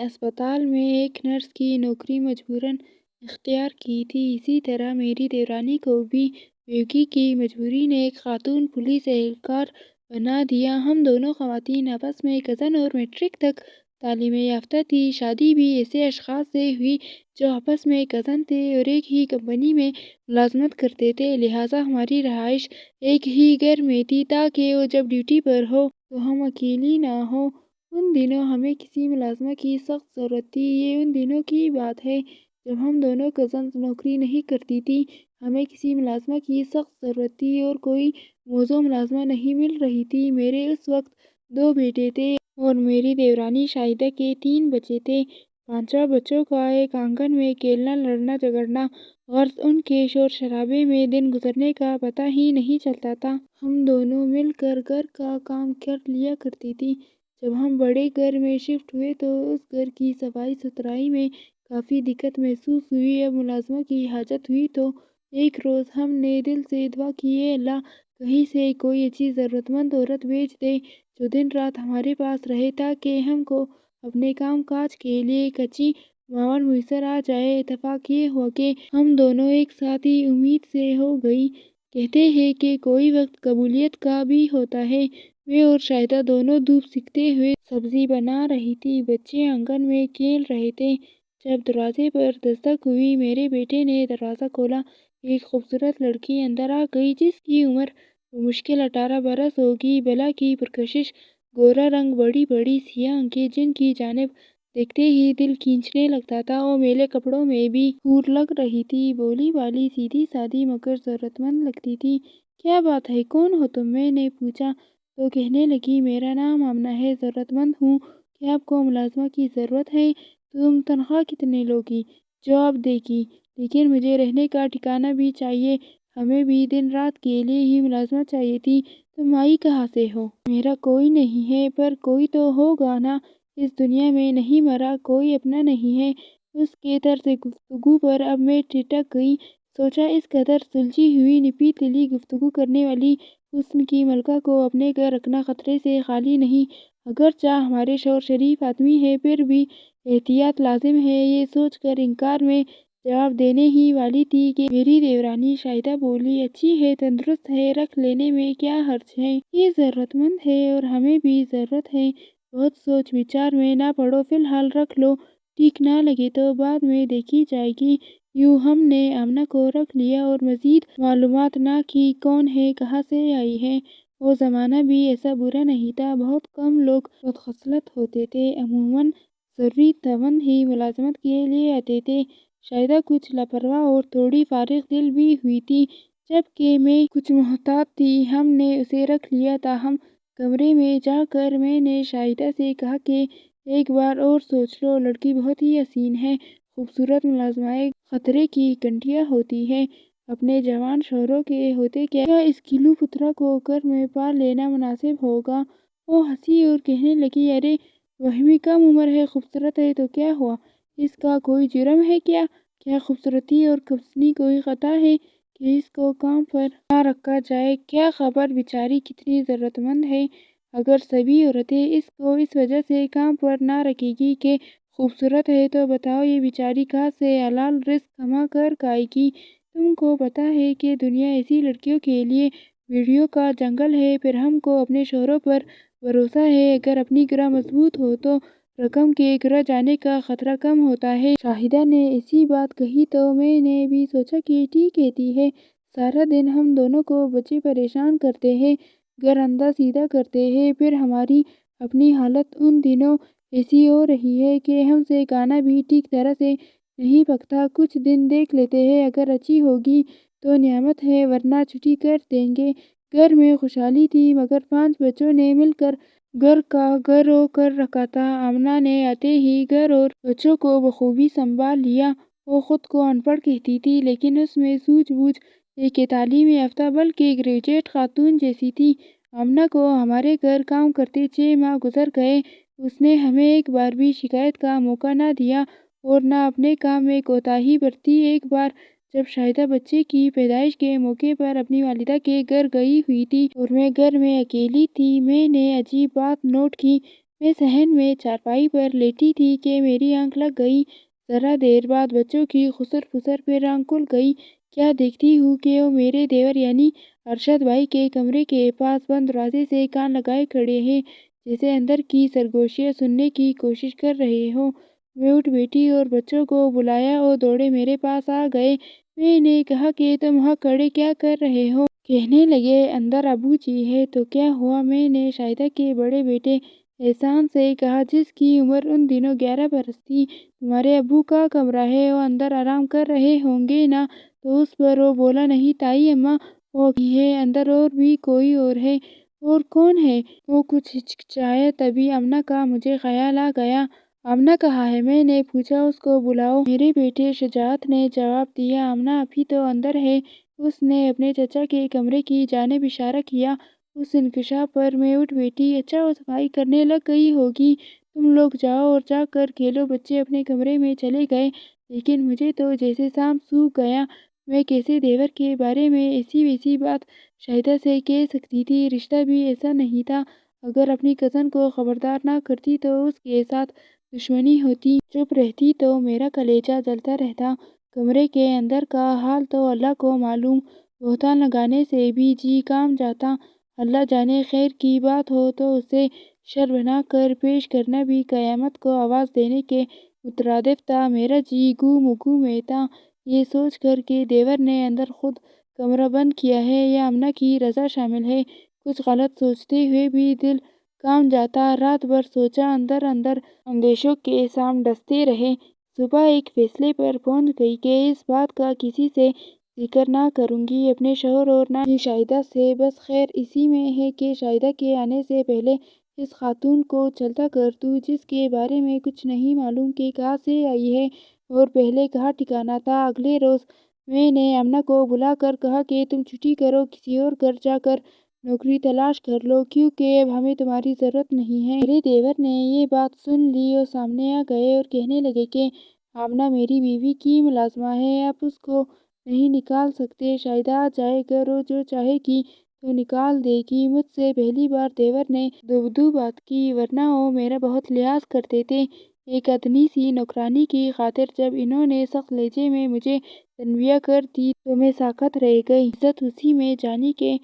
اسپتال میں ایک نرس کی نوکری مجبوراً اختیار کی تھی۔ اسی طرح میری دیورانی کو بھی بیوی کی مجبوری نے ایک خاتون پولیس اہلکار بنا دیا۔ ہم دونوں خواتین آپس میں کزن اور میٹرک تک تعلیم یافتہ تھیں۔ شادی بھی ایسے اشخاص سے ہوئی جو آپس میں کزن تھے اور ایک ہی کمپنی میں ملازمت کرتے تھے، لہٰذا ہماری رہائش ایک ہی گھر میں تھی تاکہ وہ جب ڈیوٹی پر ہو تو ہم اکیلی نہ ہوں۔ ان دنوں ہمیں کسی ملازمہ کی سخت ضرورت تھی۔ یہ ان دنوں کی بات ہے جب ہم دونوں کزنز نوکری نہیں کرتی تھیں۔ ہمیں کسی ملازمہ کی سخت ضرورت تھی اور کوئی موزوں ملازمہ نہیں مل رہی تھی۔ میرے اس وقت 2 بیٹے تھے اور میری دیورانی شاہدہ کے 3 بچے تھے۔ 5 بچوں کا ایک آنگن میں کھیلنا، لڑنا جھگڑنا، غرض ان کے شور شرابے میں دن گزرنے کا پتہ ہی نہیں چلتا تھا۔ ہم دونوں مل کر گھر کا کام کر لیا کرتی تھیں۔ جب ہم بڑے گھر میں شفٹ ہوئے تو اس گھر کی صفائی ستھرائی میں کافی دقت محسوس ہوئی۔ اب ملازمہ کی حاجت ہوئی تو ایک روز ہم نے دل سے دعا کی، اے اللہ کہیں سے کوئی اچھی ضرورت مند عورت بھیج دے جو دن رات ہمارے پاس رہے تاکہ ہم کو اپنے کام کاج کے لیے ایک اچھی معاون میسر آ جائے۔ اتفاق یہ ہوا کہ ہم دونوں ایک ساتھ ہی امید سے ہو گئی۔ کہتے ہیں کہ کوئی وقت قبولیت کا بھی ہوتا ہے۔ میں اور شاہدہ دونوں دھوپ سیکتے ہوئے سبزی بنا رہی تھیں، بچے آنگن میں کھیل رہے تھے۔ جب دروازے پر دستک ہوئی، میرے بیٹے نے دروازہ کھولا۔ ایک خوبصورت لڑکی اندر آ گئی جس کی عمر بمشکل 18 برس ہوگی۔ بلا کی پرکشش، گورا رنگ، بڑی بڑی سیاہ آنکھیں جن کی جانب دیکھتے ہی دل کھینچنے لگتا تھا۔ وہ میلے کپڑوں میں بھی حور لگ رہی تھی، بھولی بھالی، سیدھی سادی مگر ضرورت مند لگتی تھی۔ کیا بات ہے، کون ہو تم؟ میں نے پوچھا تو کہنے لگی، میرا نام آمنہ ہے، ضرورت مند ہوں۔ کیا آپ کو ملازمہ کی ضرورت ہے؟ تم تنخواہ کتنی لوگی؟ جواب دے گی، لیکن مجھے رہنے کا ٹھکانہ بھی چاہیے۔ ہمیں بھی دن رات کے لیے ہی ملازمہ چاہیے تھی۔ تم آئی کہاں سے ہو؟ میرا کوئی نہیں ہے، پر کوئی تو ہوگا نا، اس دنیا میں نہیں مرا کوئی اپنا نہیں ہے۔ اس کے طرز گفتگو پر اب میں ٹھٹک گئی۔ سوچا اس قدر سلجھی ہوئی نپی تلی گفتگو کرنے والی حسن کی ملکہ کو اپنے گھر رکھنا خطرے سے خالی نہیں۔ اگرچہ ہمارے شوہر شریف آدمی ہیں، پھر بھی احتیاط لازم ہے۔ یہ سوچ کر انکار میں جواب دینے ہی والی تھی کہ میری دیورانی شاہدہ بولی، اچھی ہے، تندرست ہے، رکھ لینے میں کیا حرج ہے؟ یہ ضرورت مند ہے اور ہمیں بھی ضرورت ہے۔ بہت سوچ وچار میں نہ پڑو، فی الحال رکھ لو، ٹھیک نہ لگے تو بعد میں دیکھی جائے گی۔ یوں ہم نے آمنہ کو رکھ لیا اور مزید معلومات نہ کی، کون ہے، کہاں سے آئی ہے۔ وہ زمانہ بھی ایسا برا نہیں تھا، بہت کم لوگ بدخصلت ہوتے تھے، عموماً ضروری تعاون ہی ملازمت کے لیے آتے تھے۔ شاہدہ کچھ لاپرواہ اور تھوڑی فارغ دل بھی ہوئی تھی، جبکہ میں کچھ محتاط تھی۔ ہم نے اسے رکھ لیا۔ تاہم کمرے میں جا کر میں نے شاہدہ سے کہا کہ ایک بار اور سوچ لو، لڑکی بہت ہی حسین ہے، خوبصورت ملازمائیں خطرے کی گھنٹیاں ہوتی ہیں، اپنے جوان شوہروں کے ہوتے کیا اس گیلو پترا کو گھر میں پال لینا مناسب ہوگا؟ وہ ہنسی اور کہنے لگی، ارے وہمی کم عمر ہے، خوبصورت ہے تو کیا ہوا، اس کا کوئی جرم ہے کیا؟ کیا خوبصورتی اور کمسنی کوئی خطا ہے کہ اس کو کام پر نہ رکھا جائے؟ کیا خبر بیچاری کتنی ضرورت مند ہے؟ اگر سبھی عورتیں اس کو اس وجہ سے کام پر نہ رکھیں گی کہ خوبصورت ہے تو بتاؤ یہ بیچاری کہاں سے حلال رزق کما کر کھائے گی؟ تم کو پتہ ہے کہ دنیا ایسی لڑکیوں کے لیے بیڑیوں کا جنگل ہے۔ پھر ہم کو اپنے شوہروں پر بھروسہ ہے، اگر اپنی گرہ مضبوط ہو تو رقم کے گرہ جانے کا خطرہ کم ہوتا ہے۔ شاہدہ نے ایسی بات کہی تو میں نے بھی سوچا کہ ٹھیک کہتی ہے۔ سارا دن ہم دونوں کو بچے پریشان کرتے ہیں، گھر اندھا سیدھا کرتے ہیں، پھر ہماری اپنی حالت ان دنوں ایسی ہو رہی ہے کہ ہم سے کھانا بھی ٹھیک طرح سے نہیں پکتا۔ کچھ دن دیکھ لیتے ہیں، اگر اچھی ہوگی تو نعمت ہے، ورنہ چھٹی کر دیں گے۔ گھر میں خوشحالی تھی، مگر 5 بچوں نے مل کر گھر کا گھرو کر رکھا تھا۔ آمنہ نے آتے ہی گھر اور بچوں کو بخوبی سنبھال لیا۔ وہ خود کو ان پڑھ کہتی تھی، لیکن اس میں سوجھ بوجھ ایک تعلیم یافتہ بلکہ گریجویٹ خاتون جیسی تھی۔ آمنہ کو ہمارے گھر کام کرتے 6 ماہ گزر گئے۔ اس نے ہمیں ایک بار بھی شکایت کا موقع نہ دیا اور نہ اپنے کام میں کوتاہی برتی۔ ایک بار جب شاہدہ بچے کی پیدائش کے موقع پر اپنی والدہ کے گھر گئی ہوئی تھی اور میں گھر میں اکیلی تھی، میں نے عجیب بات نوٹ کی۔ میں صحن میں چارپائی پر لیٹی تھی کہ میری آنکھ لگ گئی۔ ذرا دیر بعد بچوں کی خسر پھسر پھر آنکھ کھل گئی۔ کیا دیکھتی ہوں کہ وہ میرے دیور یعنی ارشد بھائی کے کمرے کے پاس بند دروازے سے کان لگائے کھڑے ہیں، جیسے اندر کی سرگوشیاں سننے کی کوشش کر رہے ہوں۔ میں اٹھ بیٹھی اور بچوں کو بلایا، وہ دوڑے میرے پاس آ گئے۔ میں نے کہا کہ تم وہاں کھڑے کیا کر رہے ہو؟ کہنے لگے اندر ابو جی ہے۔ تو کیا ہوا؟ میں نے شاہدہ کے بڑے بیٹے احسان سے کہا، جس کی عمر ان دنوں 11 برس تھی۔ تمہارے ابو کا کمرہ ہے، وہ اندر آرام کر رہے ہوں گے نا؟ تو اس پر وہ بولا، نہیں تائی اماں، وہ اکیلی ہے، اندر اور بھی کوئی اور ہے۔ اور کون ہے؟ وہ کچھ ہچکچایا، تبھی آمنہ کا مجھے خیال آ گیا۔ آمنہ کہاں ہے؟ میں نے پوچھا۔ اس کو بلاؤ۔ میرے بیٹے شجاعت نے جواب دیا، آمنہ ابھی تو اندر ہے۔ اس نے اپنے چچا کے کمرے کی جانب اشارہ کیا۔ اس انکشاف پر میں اٹھ بیٹھی۔ اچھا، وہ صفائی کرنے لگ گئی ہوگی، تم لوگ جاؤ اور جا کر کھیلو۔ بچے اپنے کمرے میں چلے گئے، لیکن مجھے تو جیسے سانپ سونگھ گیا۔ میں کیسے دیور کے بارے میں ایسی ویسی بات شاہدہ سے کہہ سکتی تھی؟ رشتہ بھی ایسا نہیں تھا۔ اگر اپنی کزن کو خبردار نہ کرتی تو اس کے ساتھ دشمنی ہوتی۔ چپ رہتی تو میرا کلیجہ جلتا رہتا۔ کمرے کے اندر کا حال تو اللہ کو معلوم۔ بہتان لگانے سے بھی جی کام جاتا۔ اللہ جانے، خیر کی بات ہو تو اسے شر بنا کر پیش کرنا بھی قیامت کو آواز دینے کے مترادف تھا۔ میرا جی گو مگو میں تھا، یہ سوچ کر کہ دیور نے اندر خود کمرہ بند کیا ہے یا آمنہ کی رضا شامل ہے۔ کچھ غلط سوچتے ہوئے بھی دل کام جاتا۔ رات بھر سوچا، اندر اندر اندیشوں کے سام ڈستے رہے۔ صبح ایک فیصلے پر پہنچ گئی کہ اس بات کا کسی سے ذکر نہ کروں گی، اپنے شوہر اور نہ ہی شاہدہ سے۔ بس خیر اسی میں ہے کہ شاہدہ کے آنے سے پہلے اس خاتون کو چلتا کر دوں، جس کے بارے میں کچھ نہیں معلوم کہ کہاں سے آئی ہے اور پہلے کہاں ٹھکانہ تھا۔ اگلے روز میں نے آمنہ کو بلا کر کہا کہ تم چھٹی کرو، کسی اور گھر جا کر نوکری تلاش کر لو، کیونکہ اب ہمیں تمہاری ضرورت نہیں ہے۔ میرے دیور نے یہ بات سن لی۔ وہ سامنے آ گئے اور کہنے لگے کہ آمنہ میری بیوی کی ملازمہ ہے، آپ اس کو نہیں نکال سکتے۔ شاہدہ آ جائے، اگر وہ جو چاہے گی تو نکال دے گی۔ مجھ سے پہلی بار دیور نے دوبدو بات کی، ورنہ وہ میرا بہت لحاظ کرتے تھے۔ ایک ادنی سی نوکرانی کی خاطر جب انہوں نے سخت لہجے میں مجھے تنبیہ کر دی تو میں ساکت رہ گئی۔ عزت اسی میں جانی کہ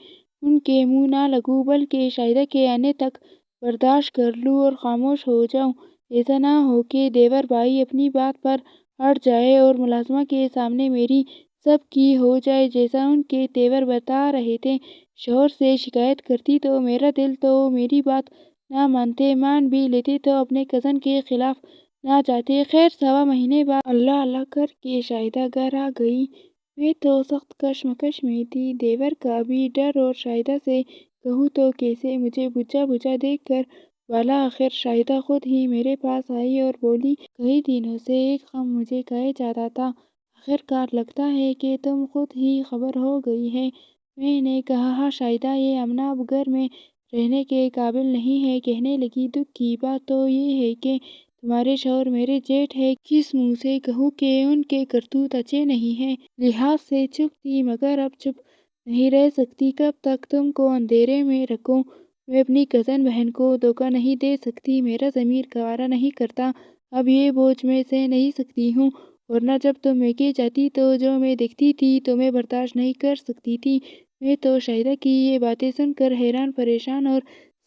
ان کے منہ نہ لگوں، بلکہ شاہدہ کے آنے تک برداشت کر لوں اور خاموش ہو جاؤں۔ ایسا نہ ہو کہ دیور بھائی اپنی بات پر اڑ جائے اور ملازمہ کے سامنے میری سب کی ہو جائے، جیسا ان کے تیور بتا رہے تھے۔ شوہر سے شکایت کرتی تو میرا دل تو میری بات نہ مانتے، مان بھی لیتے تو اپنے کزن کے خلاف نہ جاتے۔ خیر 1.25 مہینے بعد اللہ اللہ کر کے شاہدہ گھر آ گئی۔ میں تو سخت کشمکش میں تھی، دیور کا بھی ڈر، اور شاہدہ سے کہوں تو کیسے؟ مجھے بجھا بجھا دیکھ کر بالآخر شاہدہ خود ہی میرے پاس آئی اور بولی، کئی دنوں سے ایک غم مجھے کھائے جاتا تھا، آخرکار لگتا ہے کہ تم خود ہی خبر ہو گئی ہے۔ میں نے کہا، ہاں شاہدہ، یہ آمنہ اب گھر میں رہنے کے قابل نہیں ہے۔ کہنے لگی، دکھ کی بات تو یہ ہے کہ تمہارے شوہر میرے جیٹھ ہیں، کس منہ سے کہوں کہ ان کے کرتوت اچھے نہیں ہیں۔ لحاظ سے چپ تھی، مگر اب چپ نہیں رہ سکتی۔ کب تک تم کو اندھیرے میں رکھوں؟ میں اپنی کزن بہن کو دھوکہ نہیں دے سکتی، میرا ضمیر گوارا نہیں کرتا۔ اب یہ بوجھ میں سہ نہیں سکتی ہوں، ورنہ جب تم میکے جاتی تو جو میں دیکھتی تھی تو میں برداشت نہیں کر سکتی تھی۔ میں تو شاہدہ کی یہ باتیں سن کر حیران پریشان اور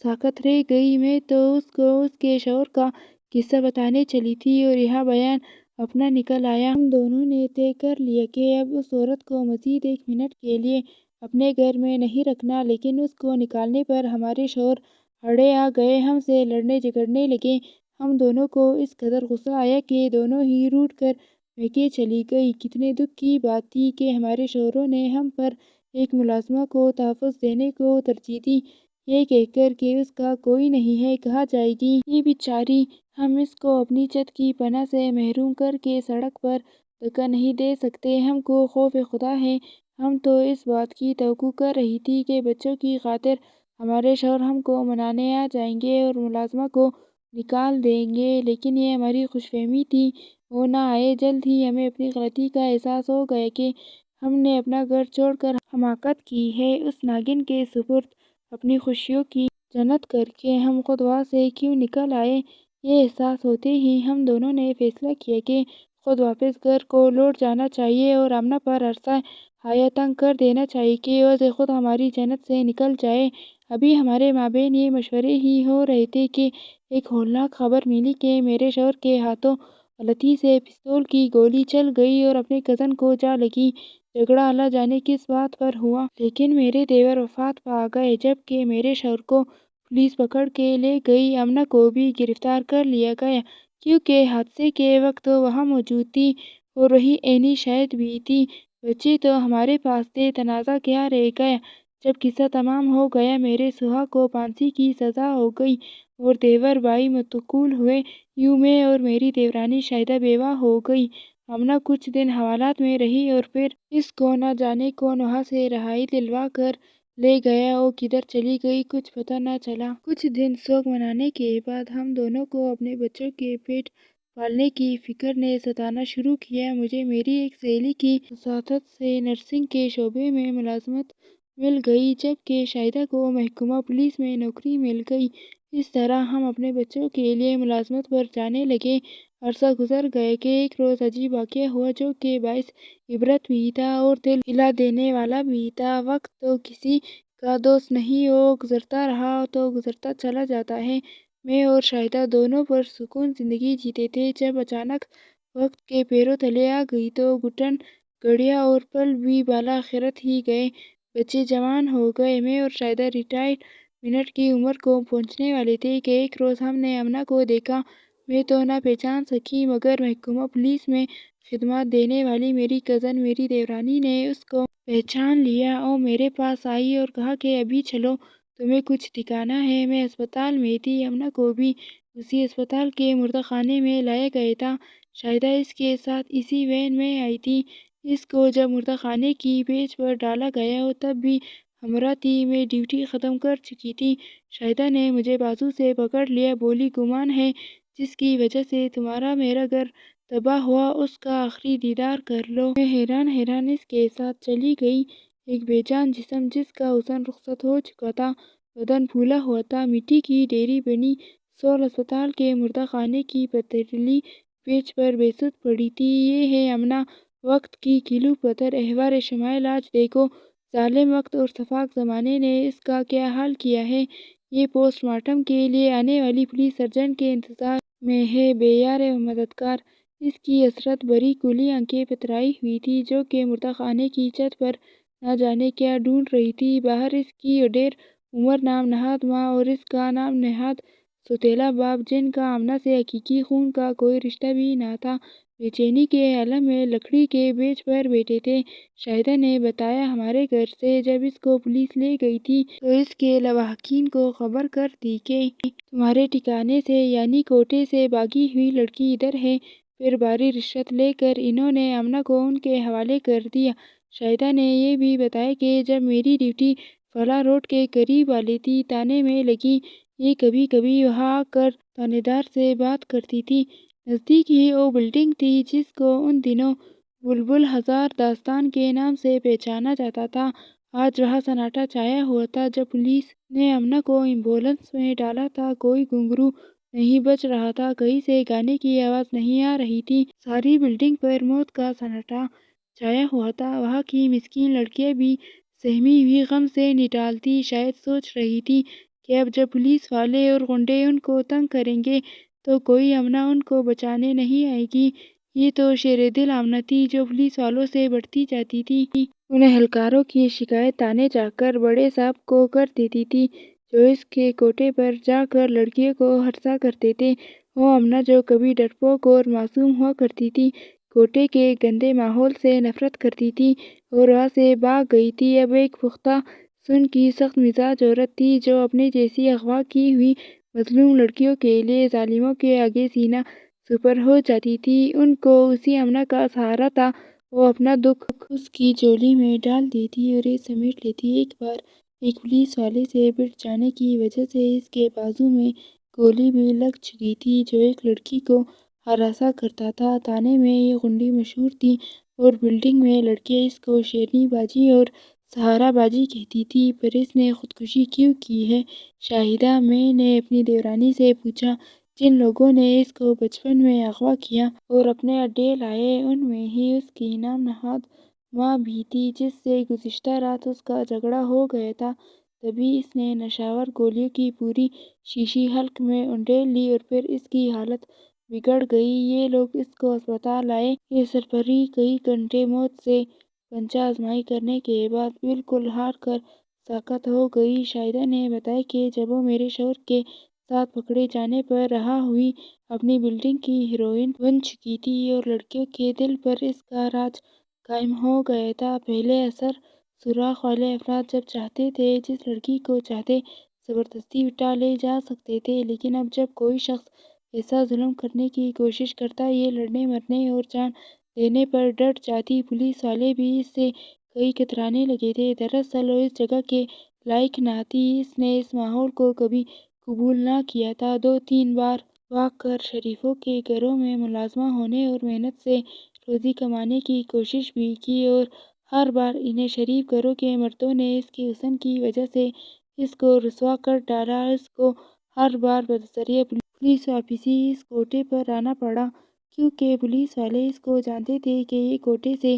ساکت رہ گئی۔ میں تو اس کو اس کے شوہر کا قصہ بتانے چلی تھی اور یہاں بیان اپنا نکل آیا۔ ہم دونوں نے طے کر لیا کہ اب اس عورت کو مزید 1 منٹ کے لیے اپنے گھر میں نہیں رکھنا، لیکن اس کو نکالنے پر ہمارے شوہر اڑے آ گئے، ہم سے لڑنے جھگڑنے لگے۔ ہم دونوں کو اس قدر غصہ آیا کہ دونوں ہی روٹھ کر میکے چلی گئیں۔ کتنے دکھ کی بات تھی کہ ہمارے شوہروں نے ہم پر ایک ملازمہ کو تحفظ دینے کو ترجیح دی، یہ کہہ کر کہ اس کا کوئی نہیں ہے، کہاں جائے گی یہ بیچاری؟ ہم اس کو اپنی چھت کی پناہ سے محروم کر کے سڑک پر دھکا نہیں دے سکتے۔ ہم کو خوف خدا ہے۔ ہم تو اس بات کی توقع کر رہی تھی کہ بچوں کی خاطر ہمارے شوہر ہم کو منانے آ جائیں گے اور ملازمہ کو نکال دیں گے، لیکن یہ ہماری خوش فہمی تھی، وہ نہ آئے۔ جلد ہی ہمیں اپنی غلطی کا احساس ہو گیا کہ ہم نے اپنا گھر چھوڑ کر حماقت کی ہے، اس ناگن کے سپرد اپنی خوشیوں کی جنت کر کے ہم خود وہاں سے کیوں نکل آئے۔ یہ احساس ہوتے ہی ہم دونوں نے فیصلہ کیا کہ خود واپس گھر کو لوٹ جانا چاہیے اور آمنہ پر عرصہ حیات تنگ کر دینا چاہیے کہ وہ خود ہماری جنت سے نکل جائے۔ ابھی ہمارے مابین یہ مشورے ہی ہو رہے تھے کہ ایک ہولناک خبر ملی کہ میرے شوہر کے ہاتھوں غلطی سے پستول کی گولی چل گئی اور اپنے کزن کو جا لگی۔ جھگڑا اللہ جانے کس بات پر ہوا، لیکن میرے دیور وفات پا گئے جبکہ میرے شوہر کو پولیس پکڑ کے لے گئی۔ آمنہ کو بھی گرفتار کر لیا گیا کیونکہ حادثے کے وقت وہ وہاں موجود تھی اور وہی عینی شاہد بھی تھی۔ بچے تو ہمارے پاس تھے، تنازع کیا رہ گیا۔ جب قصہ تمام ہو گیا، میرے سہاگ کو پھانسی کی سزا ہو گئی اور دیور بھائی منتقل ہوئے۔ یوں میں اور میری دیورانی شاہدہ بیوہ ہو گئی۔ آمنہ کچھ دن حوالات میں رہی اور پھر اس کو نہ جانے کون وہاں سے رہائی دلوا کر لے گیا۔ وہ کدھر چلی گئی کچھ پتہ نہ چلا۔ کچھ دن سوگ منانے کے بعد ہم دونوں کو اپنے بچوں کے پیٹ پالنے کی فکر نے ستانا شروع کیا۔ مجھے میری ایک سہیلی کی وساطت سے نرسنگ کے شعبے میں ملازمت مل گئی جبکہ شاہدہ کو محکمہ پولیس میں نوکری مل گئی۔ اس طرح ہم اپنے بچوں کے لیے ملازمت پر جانے لگے۔ عرصہ گزر گیا کہ ایک روز عجیب واقعہ ہوا جو کہ باعث عبرت بھی تھا اور دل ہلا دینے والا بھی تھا۔ وقت تو کسی کا دوست نہیں، وہ گزرتا رہا تو گزرتا چلا جاتا ہے۔ میں اور شاہدہ دونوں پرسکون زندگی جیتے تھے جب اچانک وقت کے پیروں تلے آ گئی تو گھٹن گھڑیاں اور پل بھی بالآخرت ہی گئے۔ بچے جوان ہو گئے۔ میں اور شاہدہ ریٹائرمنٹ کی عمر کو پہنچنے والے تھے کہ ایک روز ہم نے آمنہ کو دیکھا۔ میں تو نہ پہچان سکی مگر محکمہ پولیس میں خدمات دینے والی میری کزن، میری دیورانی نے اس کو پہچان لیا۔ وہ میرے پاس آئی اور کہا کہ ابھی چلو، تمہیں کچھ دکھانا ہے۔ میں ہسپتال میں تھی۔ آمنہ کو بھی اسی ہسپتال کے مردہ خانے میں لایا گیا تھا۔ شاہدہ اس کے ساتھ اسی وین میں آئی تھی۔ اس کو جب مردہ خانے کی پیچ پر ڈالا گیا وہ تب بھی ہمراہ تھی۔ میں ڈیوٹی ختم کر چکی تھی۔ شاہدہ نے مجھے بازو سے پکڑ لیا، بولی گمان ہے جس کی وجہ سے تمہارا میرا گھر تباہ ہوا اس کا آخری دیدار کر لو۔ میں حیران اس کے ساتھ چلی گئی۔ ایک بے جان جسم جس کا حسن رخصت ہو چکا تھا، بدن پھولا ہوا تھا، مٹی کی ڈھیری بنی سول ہسپتال کے مردہ خانے کی پتھریلی پیچ پر بے سود پڑی تھی۔ یہ ہے آمنہ، وقت کی کیلوں پتھر احوال شمائل آج دیکھو۔ ظالم وقت اور سفاک زمانے نے اس کا کیا حال کیا ہے۔ یہ پوسٹ مارٹم کے لیے آنے والی پولیس سرجن کے انتظار میں ہے، بے یار و مددگار۔ اس کی حسرت بھری کھلی آنکھیں پتھرائی ہوئی تھیں جو کہ مردہ خانے کی چھت پر نہ جانے کیا ڈھونڈ رہی تھی۔ باہر اس کی ڈھیر عمر نام نہاد ماں اور اس کا نام نہاد سوتیلا باپ جن کا آمنہ سے حقیقی خون کا کوئی رشتہ بھی نہ تھا، بے چینی کے عالم میں لکڑی کے بینچ پر بیٹھے تھے۔ شاہدہ نے بتایا ہمارے گھر سے جب اس کو پولیس لے گئی تھی تو اس کے لواحقین کو خبر کر دی کہ تمہارے ٹھکانے سے یعنی کوٹے سے بھاگی ہوئی لڑکی ادھر ہے۔ پھر بھاری رشوت لے کر انہوں نے آمنہ کو ان کے حوالے کر دیا۔ شاہدہ نے یہ بھی بتایا کہ جب میری ڈیوٹی فلاح روڈ کے قریب والی تھی تانے میں لگی، یہ کبھی کبھی وہاں آ کر تانے دار سے بات کرتی تھی۔ نزدیک ہی وہ بلڈنگ تھی جس کو ان دنوں بلبل ہزار داستان کے نام سے پہچانا جاتا تھا۔ آج وہاں سناٹا چھایا ہوا تھا۔ جب پولیس نے آمنہ کو ایمبولینس میں ڈالا تھا کوئی گھنگرو نہیں بج رہا تھا، کہیں سے گانے کی آواز نہیں آ رہی تھی، ساری بلڈنگ پر موت کا سناٹا چھایا ہوا تھا۔ وہاں کی مسکین لڑکیاں بھی سہمی ہوئی غم سے نڈال تھیں، شاید سوچ رہی تھیں کہ اب جب پولیس والے اور غنڈے ان کو تنگ کریں گے تو کوئی آمنہ ان کو بچانے نہیں آئے گی۔ یہ تو شیر دل آمنہ تھی جو پولیس والوں سے بڑھتی جاتی تھی۔ ان اہلکاروں کی شکایت تھانے جا کر بڑے صاحب کو کر دیتی تھی جو اس کے کوٹے پر جا کر لڑکیوں کو ہراساں کرتے تھے۔ وہ آمنہ جو کبھی ڈرپوک اور معصوم ہوا کرتی تھی، کوٹے کے گندے ماحول سے نفرت کرتی تھی اور وہاں سے بھاگ گئی تھی، اب ایک پختہ سن کی سخت مزاج عورت تھی جو اپنے جیسی اغوا کی ہوئی مظلوم لڑکیوں کے لیے ظالموں کے آگے سینہ سپر ہو جاتی تھی۔ ان کو اسی آمنہ کا سہارا تھا۔ وہ اپنا دکھ اس کی جھولی میں ڈال دیتی اور یہ سمیٹ لیتی۔ ایک بار ایک پولیس والے سے بھڑ جانے کی وجہ سے اس کے بازو میں گولی بھی لگ چکی تھی جو ایک لڑکی کو ہراساں کرتا تھا۔ تھانے میں یہ غنڈی مشہور تھی اور بلڈنگ میں لڑکیاں اس کو شیرنی بازی اور سہارا بازی کہتی تھی، پر اس نے خودکشی کیوں کی ہے؟ شاہدہ میں نے اپنی دیورانی سے پوچھا۔ جن لوگوں نے اس کو بچپن میں اغوا کیا اور اپنے اڈے لائے، ان میں ہی اس کی نام نہاد ماں بھی تھی، جس سے گزشتہ رات اس کا جھگڑا ہو گیا تھا۔ تبھی اس نے نشاور گولیوں کی پوری شیشی حلق میں انڈیل لی اور پھر اس کی حالت بگڑ گئی۔ یہ لوگ اس کو اسپتال لائے۔ یہ سرپری کئی گھنٹے موت سے پنجہ آزمائی کرنے کے بعد بالکل ہار کر ساکت ہو گئی۔ شاہدہ نے بتایا کہ جب وہ میرے شوہر کے ساتھ پکڑے جانے پر رہا ہوئی اپنی بلڈنگ کی ہیروئن بن چکی تھی اور لڑکیوں کے دل پر اس کا راج قائم ہو گیا تھا۔ پہلے اثر سراغ والے افراد جب چاہتے تھے، جس لڑکی کو چاہتے زبردستی اٹھا لے جا سکتے تھے، لیکن اب جب کوئی شخص ایسا ظلم کرنے کی کوشش کرتا، یہ لڑنے مرنے اور جان دینے پر ڈٹ جاتی۔ پولیس والے بھی اس سے کئی کترانے لگے تھے۔ دراصل وہ اس جگہ کے لائق نہ تھی۔ اس نے اس ماحول کو کبھی قبول نہ کیا تھا۔ 2-3 بار بھاگ کر شریفوں کے گھروں میں ملازمہ ہونے اور محنت سے روزی کمانے کی کوشش بھی کی اور ہر بار انہیں شریف گھروں کے مردوں نے اس کے حسن کی وجہ سے اس کو رسوا کر ڈالا۔ اس کو ہر بار بدذریعہ پولیس واپسی اس کوٹے پر آنا پڑا، کیونکہ پولیس والے اس کو جانتے تھے کہ یہ کوٹے سے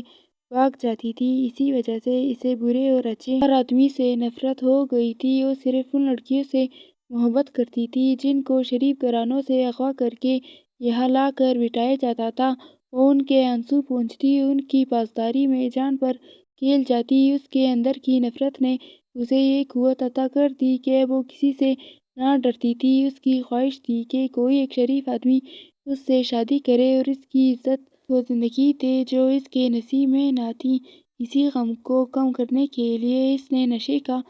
بھاگ جاتی تھی۔ اسی وجہ سے اسے برے اور اچھے ہر آدمی سے نفرت ہو گئی تھی۔ وہ صرف ان لڑکیوں سے محبت کرتی تھی جن کو شریف گھرانوں سے اغوا کر کے یہاں لا کر بٹھایا جاتا تھا۔ وہ ان کے آنسو پونچھتی، ان کی پاسداری میں جان پر کھیل جاتی۔ اس کے اندر کی نفرت نے اسے یہ قوت عطا کر دی کہ اب وہ کسی سے نہ ڈرتی تھی۔ اس کی خواہش تھی کہ کوئی ایک شریف آدمی اس سے شادی کرے اور اس کی عزت وہ زندگی دے جو اس کے نصیب میں نہ تھی۔ اسی غم کو کم کرنے کے لیے اس نے نشے کا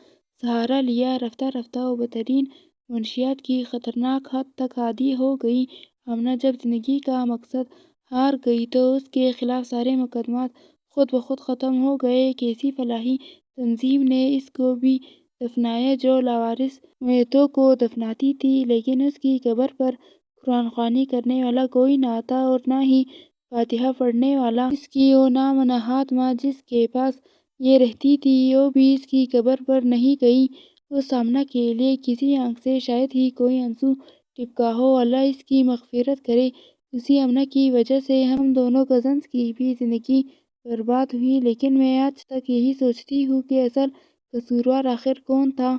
سہارا لیا۔ رفتہ رفتہ وہ بدترین منشیات کی خطرناک حد تک عادی ہو گئی۔ آمنہ جب زندگی کا مقصد ہار گئی تو اس کے خلاف سارے مقدمات خود بخود ختم ہو گئے۔ ایک ایسی فلاحی تنظیم نے اس کو بھی دفنایا جو لاوارث میتوں کو دفناتی تھی، لیکن اس کی قبر پر قرآن خوانی کرنے والا کوئی نہ تھا اور نہ ہی فاتحہ پڑھنے والا۔ اس کی وہ نام نہاد ماں جس کے پاس یہ رہتی تھی، وہ بھی اس کی قبر پر نہیں گئی۔ اس آمنہ کے لیے کسی آنکھ سے شاید ہی کوئی آنسو ٹپکا ہو۔ اللہ اس کی مغفرت کرے۔ اسی آمنہ کی وجہ سے ہم دونوں کزنز کی بھی زندگی برباد ہوئی، لیکن میں آج تک یہی سوچتی ہوں کہ اصل قصوروار آخر کون تھا۔